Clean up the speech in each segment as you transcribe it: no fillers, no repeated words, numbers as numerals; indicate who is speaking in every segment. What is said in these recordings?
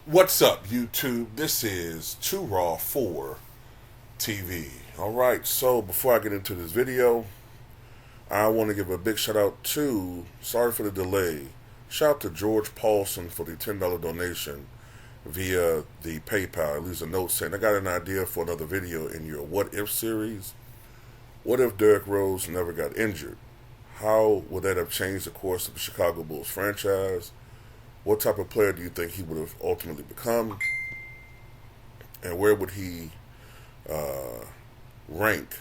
Speaker 1: What's up, YouTube? This is Too Raw for TV. Alright, so before I get into this video, I want to give a big shout out to, sorry for the delay, shout out to George Paulson for the $10 donation via the PayPal. It leaves a note saying, I got an idea for another video in your What If series. What if Derrick Rose never got injured? How would that have changed the course of the Chicago Bulls franchise? What type of player do you think he would have ultimately become? And where would he rank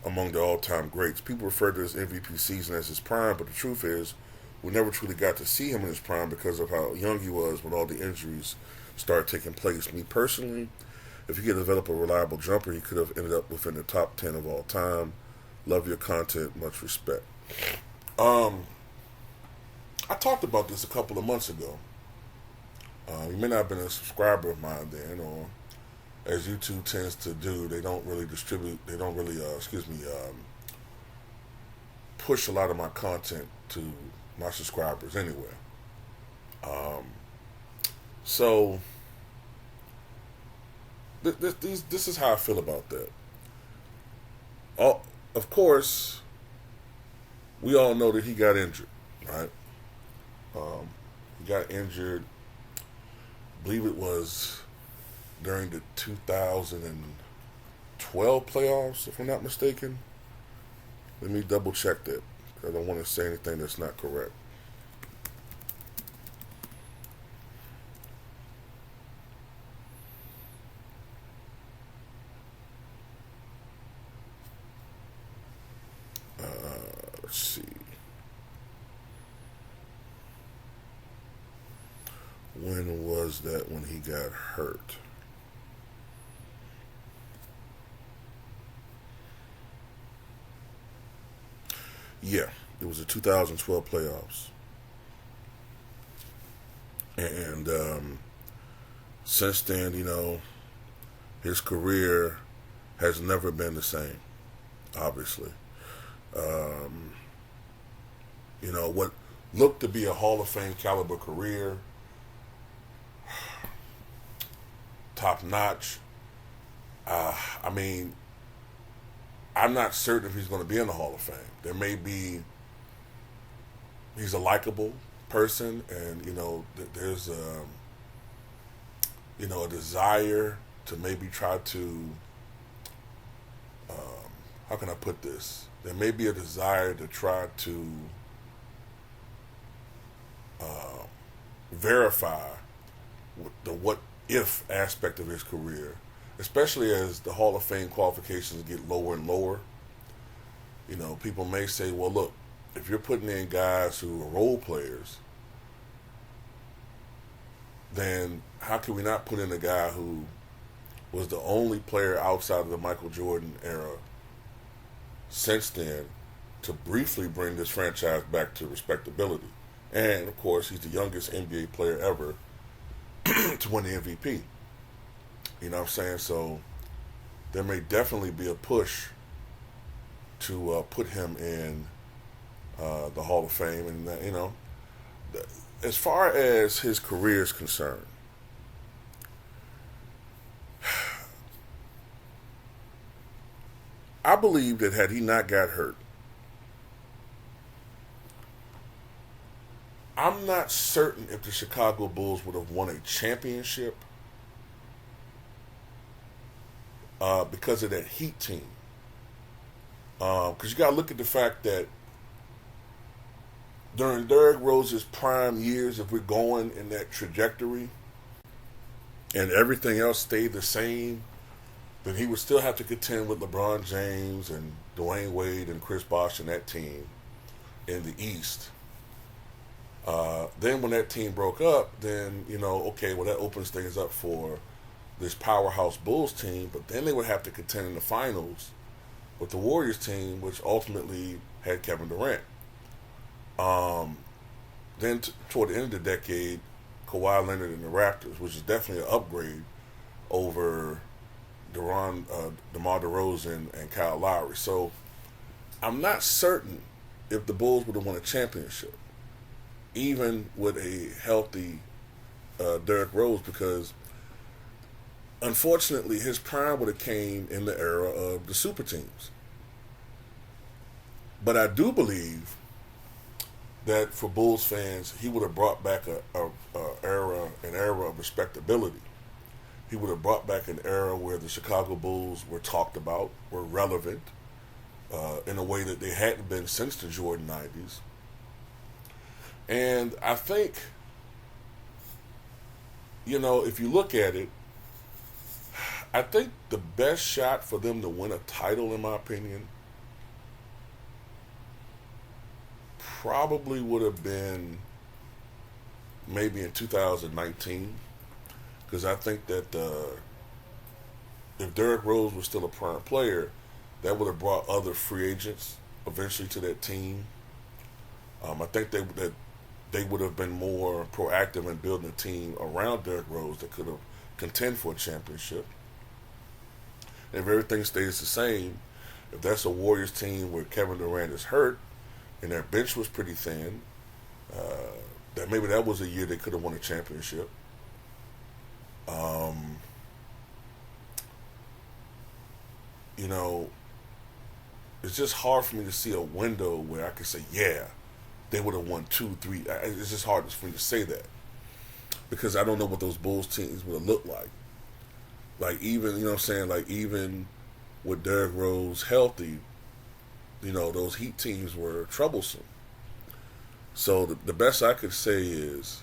Speaker 1: among the all-time greats? People refer to his MVP season as his prime, but the truth is we never truly got to see him in his prime because of how young he was when all the injuries started taking place. Me personally, if he could develop a reliable jumper, he could have ended up within the top 10 of all time. Love your content. Much respect. I talked about this a couple of months ago. You may not have been a subscriber of mine then, or as YouTube tends to do, they don't really distribute, they don't really, push a lot of my content to my subscribers anyway. Um, so, this is how I feel about that. Of course, we all know that he got injured, right? He got injured, I believe it was during the 2012 playoffs, if I'm not mistaken. Let me double check that. I don't want to say anything that's not correct. Let's see. When was that when he got hurt? Yeah, it was the 2012 playoffs. And since then, his career has never been the same, obviously. Um, what looked to be a Hall of Fame caliber career, top notch. I mean, I'm not certain if he's going to be in the Hall of Fame. There may be, he's a likable person, and there's a desire to maybe try to, how can I put this? There may be a desire to try to verify the what if aspect of his career, especially as the Hall of Fame qualifications get lower and lower. People may say, well, look, if you're putting in guys who are role players, then how can we not put in a guy who was the only player outside of the Michael Jordan era since then to briefly bring this franchise back to respectability? And, of course, he's the youngest NBA player ever to win the MVP. You know what I'm saying? So there may definitely be a push to put him in the Hall of Fame. And, as far as his career is concerned, I believe that had he not got hurt, I'm not certain if the Chicago Bulls would have won a championship because of that Heat team. Because you got to look at the fact that during Derrick Rose's prime years, if we're going in that trajectory and everything else stayed the same, then he would still have to contend with LeBron James and Dwayne Wade and Chris Bosh and that team in the East. Then when that team broke up, then, okay, well, that opens things up for this powerhouse Bulls team, but then they would have to contend in the finals with the Warriors team, which ultimately had Kevin Durant. Then toward the end of the decade, Kawhi Leonard and the Raptors, which is definitely an upgrade over DeMar DeRozan and Kyle Lowry. So I'm not certain if the Bulls would have won a championship. even with a healthy Derrick Rose, because unfortunately his prime would have came in the era of the super teams. But I do believe that for Bulls fans, he would have brought back an era of respectability. He would have brought back an era where the Chicago Bulls were talked about, were relevant, in a way that they hadn't been since the Jordan 90s. And I think, if you look at it, I think the best shot for them to win a title, in my opinion, probably would have been maybe in 2019. Because I think that if Derrick Rose was still a prime player, that would have brought other free agents eventually to that team. I think that they would have been more proactive in building a team around Derrick Rose that could have contend for a championship. And if everything stays the same, if that's a Warriors team where Kevin Durant is hurt and their bench was pretty thin, that maybe that was a year they could have won a championship. It's just hard for me to see a window where I could say, yeah, they would have won 2, 3. It's just hard for me to say that because I don't know what those Bulls teams would have looked like. Like even, even with Derrick Rose healthy, those Heat teams were troublesome. So the best I could say is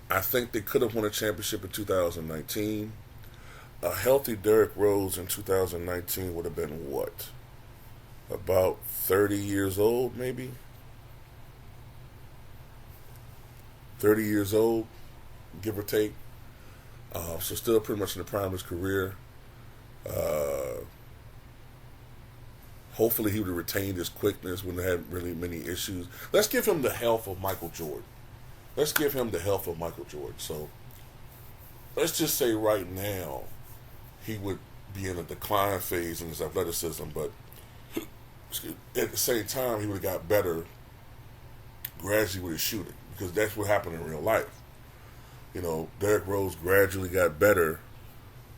Speaker 1: I think they could have won a championship in 2019. A healthy Derrick Rose in 2019 would have been what? About 30 years old, maybe? 30 years old, give or take. So still pretty much in the prime of his career. Hopefully he would have retained his quickness when they had really many issues. Let's give him the health of Michael Jordan. So let's just say right now he would be in a decline phase in his athleticism, but at the same time he would have got better gradually with his shooting, because that's what happened in real life. Derrick Rose gradually got better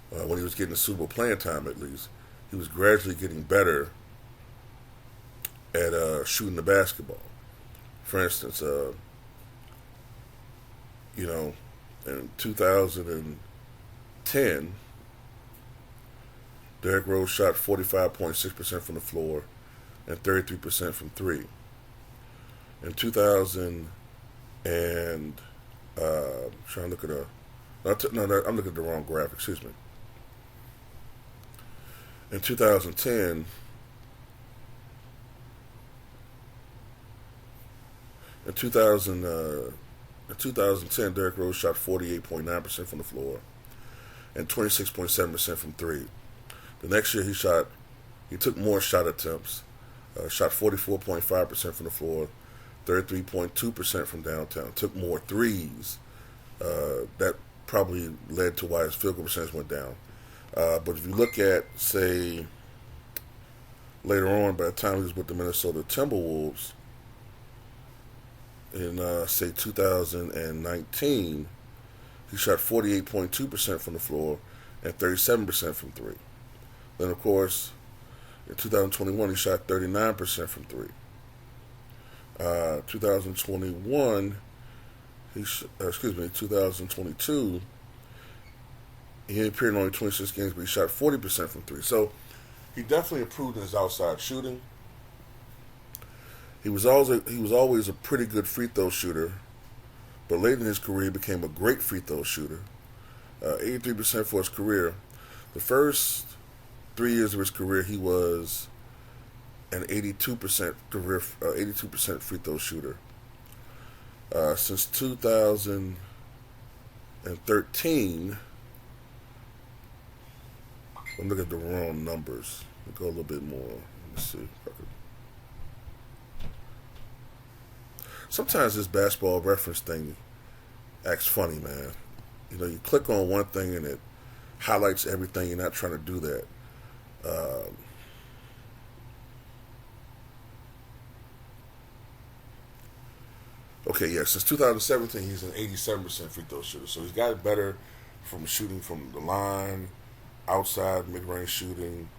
Speaker 1: when he was getting the Super Bowl playing time, at least. He was gradually getting better at shooting the basketball. For instance, in 2010, Derrick Rose shot 45.6% from the floor and 33% from three. In 2000 and trying to look at I'm looking at the wrong graph. Excuse me. In 2010, in 2010, Derrick Rose shot 48.9% from the floor and 26.7% from three. The next year, he took more shot attempts, shot 44.5% from the floor, 33.2% from downtown, took more threes. That probably led to why his field goal percentage went down. But if you look at, say, later on, by the time he was with the Minnesota Timberwolves, in, say, 2019, he shot 48.2% from the floor and 37% from three. Then, of course, in 2021, he shot 39% from three. 2022, he appeared in only 26 games, but he shot 40% from three. So he definitely improved in his outside shooting. He was always a pretty good free throw shooter, but late in his career, he became a great free throw shooter. 83% for his career. The first 3 years of his career, he was an 82% free throw shooter. Since 2013, I'm looking at the wrong numbers. Let me go a little bit more. Let me see. Sometimes this basketball reference thing acts funny, man. You click on one thing and it highlights everything. You're not trying to do that. Okay, yeah, since 2017, he's an 87% free throw shooter. So he's gotten better from shooting from the line, outside mid-range shooting,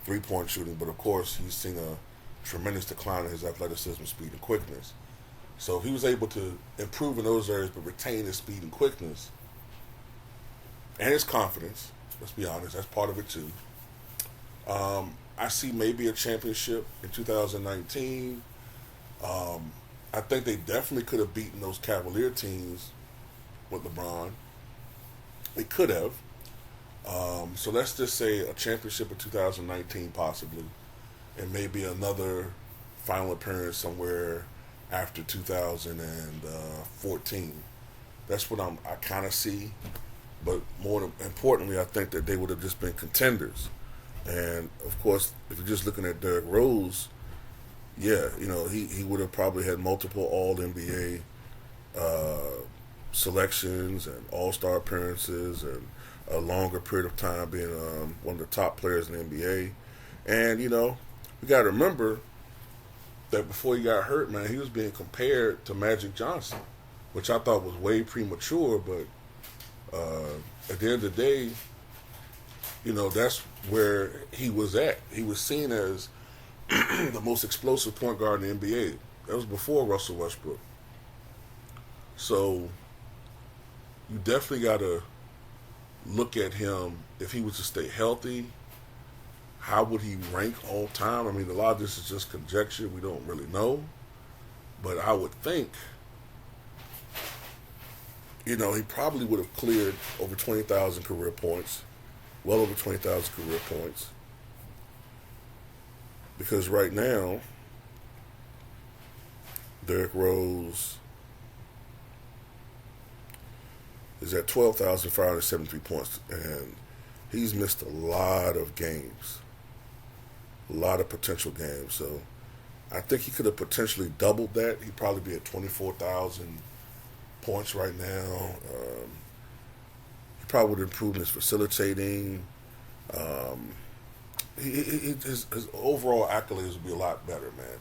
Speaker 1: three-point shooting. But of course, he's seen a tremendous decline in his athleticism, speed, and quickness. So if he was able to improve in those areas but retain his speed and quickness and his confidence, let's be honest, that's part of it too. I see maybe a championship in 2019. I think they definitely could have beaten those Cavalier teams with LeBron. They could have. So let's just say a championship in 2019 possibly, and maybe another final appearance somewhere after 2014. That's what I kind of see. But more importantly, I think that they would have just been contenders. And of course, if you're just looking at Derrick Rose, yeah, he would have probably had multiple All NBA selections and All-Star appearances and a longer period of time being one of the top players in the NBA. And we got to remember that before he got hurt, man, he was being compared to Magic Johnson, which I thought was way premature. But at the end of the day, that's where he was at. He was seen as the most explosive point guard in the NBA. That was before Russell Westbrook. So you definitely got to look at him. If he was to stay healthy, how would he rank all time? I mean, a lot of this is just conjecture. We don't really know. But I would think, he probably would have cleared over 20,000 career points. Well over 20,000 career points. Because right now, Derrick Rose is at 12,573 points, and he's missed a lot of games, a lot of potential games. So I think he could have potentially doubled that. He'd probably be at 24,000 points right now. He probably would have improved his facilitating. His overall accolades would be a lot better, man.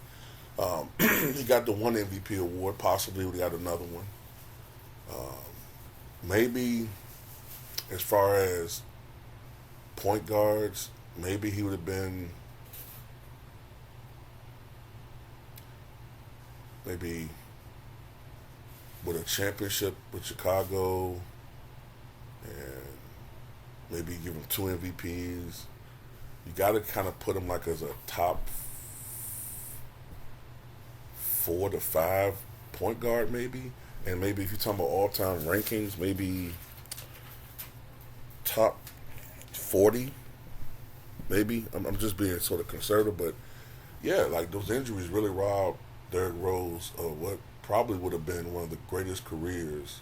Speaker 1: He got the one MVP award. Possibly we got another one. Maybe as far as point guards, maybe he would have been maybe with a championship with Chicago, and maybe give him 2 MVPs. You got to kind of put him like as a top 4 to 5 point guard, maybe. And maybe if you're talking about all-time rankings, maybe top 40, maybe. I'm just being sort of conservative, but yeah, like those injuries really robbed Derrick Rose of what probably would have been one of the greatest careers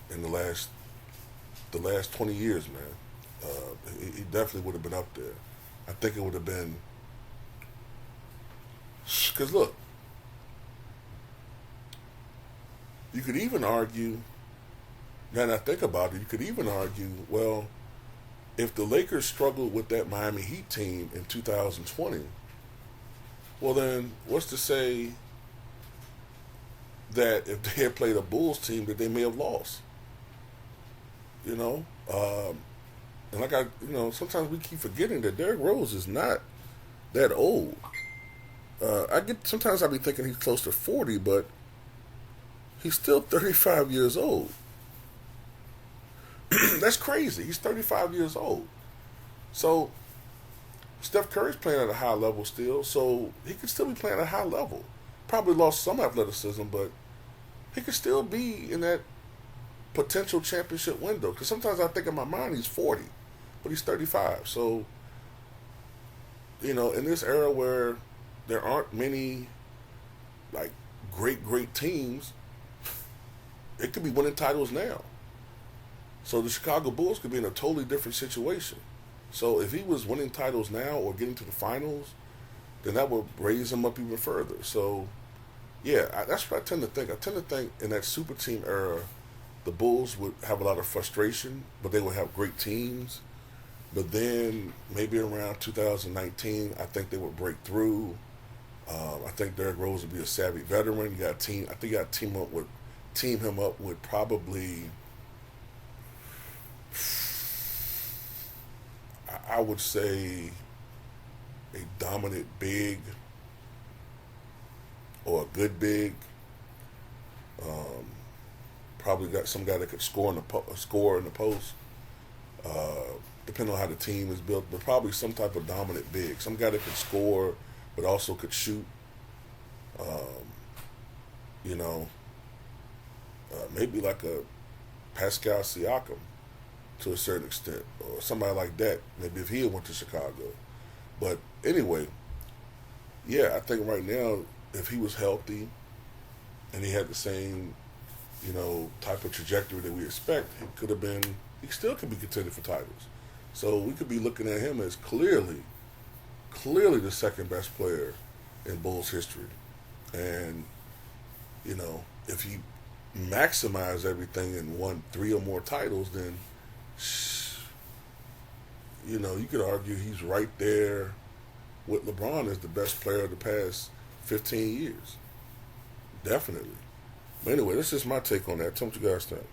Speaker 1: in the last 20 years, man. He definitely would have been up there. I think it would have been, because look, you could even argue, now that I think about it, you could even argue, well, if the Lakers struggled with that Miami Heat team in 2020, well then, what's to say that if they had played a Bulls team that they may have lost? And like sometimes we keep forgetting that Derrick Rose is not that old. Sometimes I be thinking he's close to 40, but he's still 35 years old. That's crazy. He's 35 years old. So Steph Curry's playing at a high level still, so he could still be playing at a high level. Probably lost some athleticism, but he could still be in that potential championship window. Because sometimes I think in my mind he's 40, but he's 35. So, in this era where there aren't many, like, great teams, it could be winning titles now. So the Chicago Bulls could be in a totally different situation. So if he was winning titles now or getting to the finals, then that would raise him up even further. So, yeah, that's what I tend to think. I tend to think in that super team era, the Bulls would have a lot of frustration, but they would have great teams. But then maybe around 2019, I think they would break through. I think Derrick Rose would be a savvy veteran. You got team. I think you got to team him up with probably. I would say a dominant big or a good big. Probably got some guy that could score in the post. Depending on how the team is built, but probably some type of dominant big, some guy that could score but also could shoot. You know, maybe like a Pascal Siakam to a certain extent, or somebody like that. Maybe if he had went to Chicago. But anyway, yeah, I think right now, if he was healthy and he had the same, type of trajectory that we expect, he still could be contending for titles. So we could be looking at him as clearly the second best player in Bulls history. And, if he maximized everything and won 3 or more titles, then, you could argue he's right there with LeBron as the best player of the past 15 years. Definitely. But anyway, that's just my take on that. Tell me what you guys think.